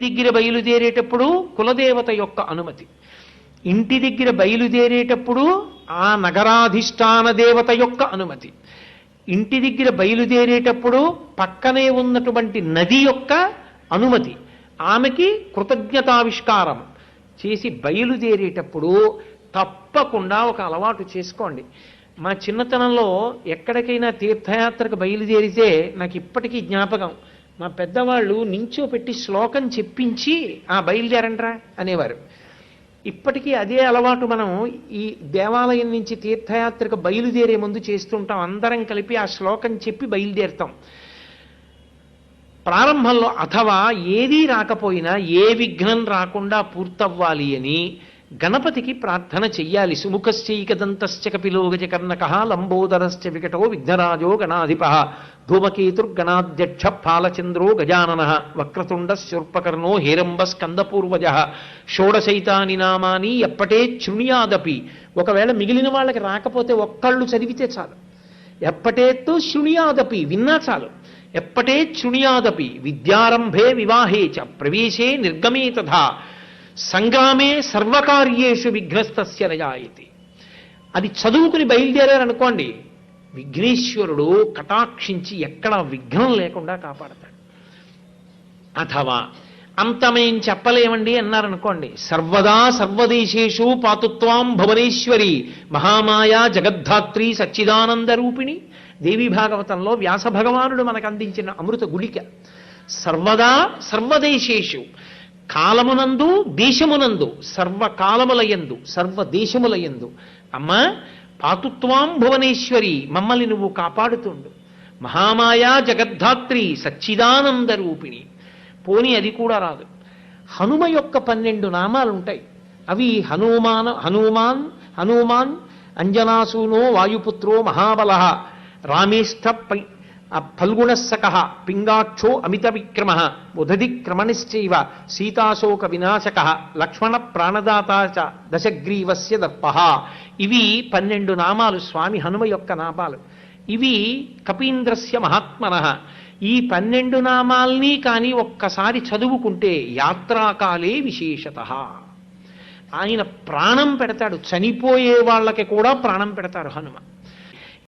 దగ్గర బయలుదేరేటప్పుడు కులదేవత యొక్క అనుమతి, ఇంటి దగ్గర బయలుదేరేటప్పుడు ఆ నగరాధిష్టాన దేవత యొక్క అనుమతి, ఇంటి దగ్గర బయలుదేరేటప్పుడు పక్కనే ఉన్నటువంటి నది యొక్క అనుమతి, ఆమెకి కృతజ్ఞతావిష్కారం చేసి బయలుదేరేటప్పుడు తప్పకుండా ఒక అలవాటు చేసుకోండి. మా చిన్నతనంలో ఎక్కడికైనా తీర్థయాత్రకు బయలుదేరితే నాకు ఇప్పటికీ జ్ఞాపకం, మా పెద్దవాళ్ళు నించోపెట్టి శ్లోకం చెప్పించి బయలుదేరండ్రా అనేవారు. ఇప్పటికీ అదే అలవాటు మనం ఈ దేవాలయం నుంచి తీర్థయాత్రకు బయలుదేరే ముందు చేస్తుంటాం. అందరం కలిపి ఆ శ్లోకం చెప్పి బయలుదేరుతాం. ప్రారంభంలో అథవా ఏదీ రాకపోయినా ఏ విఘ్నం రాకుండా పూర్తవ్వాలి అని గణపతికి ప్రార్థన చెయ్యాలి. సుముఖశ్చైకదంతశ్చ కపిలో గజకర్ణక లంబోదరశ్చ వికటో విఘ్నరాజో గణాధిప ధూమకేతుర్గణాధ్యక్ష పాలచంద్రో గజానన వక్రతుండ శూర్పకర్ణో హేరంబ స్కందపూర్వజ షోడశైతాని నామాని ఎప్పటే శృణుయాదపి. ఒకవేళ మిగిలిన వాళ్ళకి రాకపోతే ఒక్కళ్ళు చదివితే చాలు. ఎప్పటేత్తు శృణుయాదపి, విన్నా చాలు. ఎప్పటే శృణుయాదపి విద్యారంభే వివాహే చ ప్రవేశే నిర్గమే తథా సంగ్రామే సర్వకార్యేషు విఘ్నస్తస్య నజాయతి. అది చదువుకుని బయలుదేరారనుకోండి, విఘ్నేశ్వరుడు కటాక్షించి ఎక్కడా విఘ్నం లేకుండా కాపాడతాడు. అథవా అంతమేం చెప్పలేమండి అన్నారనుకోండి, సర్వదా సర్వదేశేషు పాతుత్వాం భువనేశ్వరి మహామాయా జగద్ధాత్రి సచ్చిదానంద రూపిణి. దేవీ భాగవతంలో వ్యాస భగవానుడు మనకు అందించిన అమృత గుళిక. సర్వదా సర్వదేశేషు, కాలమునందు దేశమునందు, సర్వకాలములయందు సర్వదేశములయందు అమ్మ పాతుత్వాం భువనేశ్వరి, మమ్మల్ని నువ్వు కాపాడుతుండు. మహామాయా జగద్ధాత్రి సచ్చిదానంద రూపిణి. పోనీ అది కూడా రాదు, హనుమ యొక్క 12 నామాలు ఉంటాయి. అవి హనుమాన్ అంజనాసూనో వాయుపుత్రో మహాబల రామేష్ఠ ఫల్గుణస్సక పింగాక్షో అమిత విక్రమ ఉదధి క్రమణిశ్చైవ సీతాశోక వినాశక లక్ష్మణ ప్రాణదాత చ దశగ్రీవస్య దర్ప. ఇవి 12 నామాలు, స్వామి హనుమ యొక్క నామాలు. ఇవి కపీంద్రస్య మహాత్మన. ఈ 12 నామాల్ని కానీ ఒక్కసారి చదువుకుంటే యాత్రాకాలే విశేషత ఆయన ప్రాణం పెడతాడు. చనిపోయే వాళ్ళకి కూడా ప్రాణం పెడతారు హనుమ.